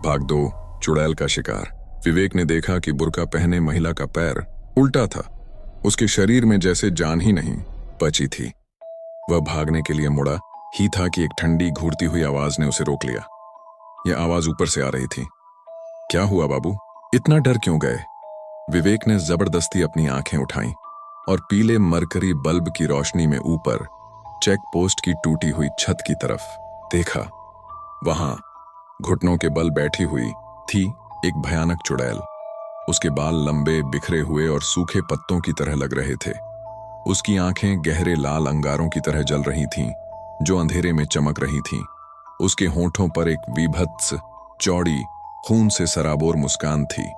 भाग 2 चुड़ैल का शिकार। विवेक ने देखा कि बुर्का पहने महिला का पैर उल्टा था। उसके शरीर में जैसे जान ही नहीं बची थी। वह भागने के लिए मुड़ा ही था कि एक ठंडी घूरती हुई आवाज ने उसे रोक लिया। यह आवाज ऊपर से आ रही थी। क्या हुआ बाबू, इतना डर क्यों गए? विवेक ने जबरदस्ती अपनी आंखें उठाईं और पीले मरकरी बल्ब की रोशनी में ऊपर चेक पोस्ट की टूटी हुई छत की तरफ देखा। वहां घुटनों के बल बैठी हुई थी एक भयानक चुड़ैल। उसके बाल लंबे, बिखरे हुए और सूखे पत्तों की तरह लग रहे थे। उसकी आंखें गहरे लाल अंगारों की तरह जल रही थीं, जो अंधेरे में चमक रही थीं। उसके होंठों पर एक विभत्स, चौड़ी, खून से सराबोर मुस्कान थी।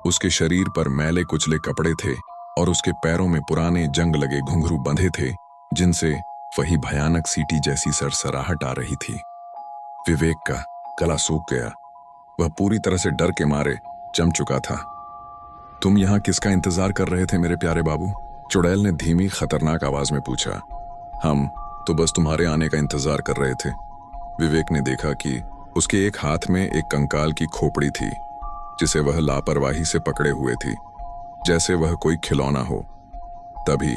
उसके शरीर पर मैले कुचले कपड़े थे और उसके पैरों में पुराने जंग लगे घुंघरू बंधे थे, जिनसे वही भयानक सीटी जैसी सरसराहट आ रही थी। विवेक का गला सूख गया। वह पूरी तरह से डर के मारे जम चुका था। तुम यहां किसका इंतजार कर रहे थे मेरे प्यारे बाबू? चुड़ैल ने धीमी खतरनाक आवाज में पूछा। हम तो बस तुम्हारे आने का इंतजार कर रहे थे। विवेक ने देखा कि उसके एक हाथ में एक कंकाल की खोपड़ी थी, जिसे वह लापरवाही से पकड़े हुए थी, जैसे वह कोई खिलौना हो। तभी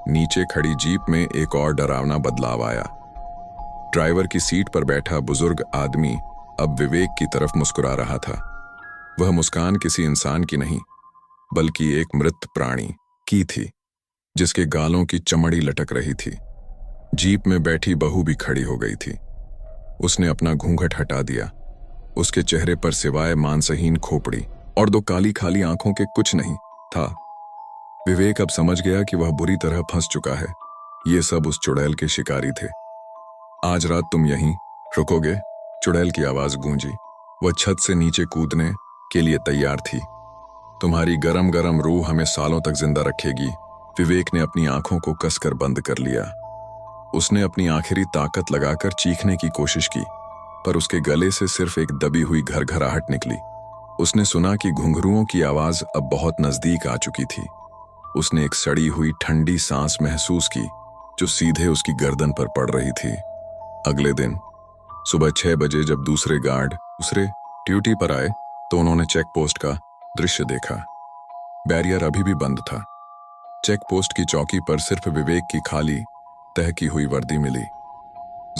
नीचे खड़ी जीप में एक और डरावना बदलाव आया। ड्राइवर की सीट पर बैठा बुजुर्ग आदमी अब विवेक की तरफ मुस्कुरा रहा था। वह मुस्कान किसी इंसान की नहीं, बल्कि एक मृत प्राणी की थी, जिसके गालों की चमड़ी लटक रही थी। जीप में बैठी बहू भी खड़ी हो गई थी। उसने अपना घूंघट हटा दिया। उसके चेहरे पर सिवाय मांसहीन खोपड़ी और 2 काली खाली आंखों के कुछ नहीं था। विवेक अब समझ गया कि वह बुरी तरह फंस चुका है। ये सब उस चुड़ैल के शिकारी थे। आज रात तुम यहीं रुकोगे? चुड़ैल की आवाज गूंजी। वह छत से नीचे कूदने के लिए तैयार थी। तुम्हारी गरम गरम रूह हमें सालों तक जिंदा रखेगी। विवेक ने अपनी आंखों को कसकर बंद कर लिया। उसने अपनी आखिरी ताकत लगाकर चीखने की कोशिश की, पर उसके गले से सिर्फ एक दबी हुई घरघराहट निकली। उसने सुना कि घुंघरुओं की आवाज अब बहुत नजदीक आ चुकी थी। उसने एक सड़ी हुई ठंडी सांस महसूस की, जो सीधे उसकी गर्दन पर पड़ रही थी। अगले दिन सुबह 6 बजे जब दूसरे गार्ड ड्यूटी पर आए, तो उन्होंने चेक पोस्ट का दृश्य देखा। बैरियर अभी भी बंद था। चेक पोस्ट की चौकी पर सिर्फ विवेक की खाली तहकी हुई वर्दी मिली।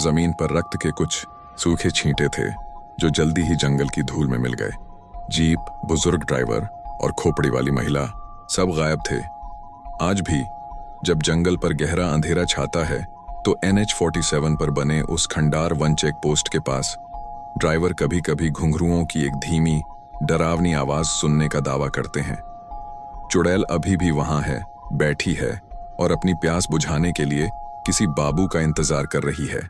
जमीन पर रक्त के कुछ सूखे छींटे थे, जो जल्दी ही जंगल की धूल में मिल गए। जीप, बुजुर्ग ड्राइवर और खोपड़ी वाली महिला सब गायब थे। आज भी जब जंगल पर गहरा अंधेरा छाता है, तो NH-47 पर बने उस खंडार वन चेक पोस्ट के पास ड्राइवर कभी कभी घुंघरुओं की एक धीमी, डरावनी आवाज सुनने का दावा करते हैं। चुड़ैल अभी भी वहां है, बैठी है और अपनी प्यास बुझाने के लिए किसी बाबू का इंतजार कर रही है।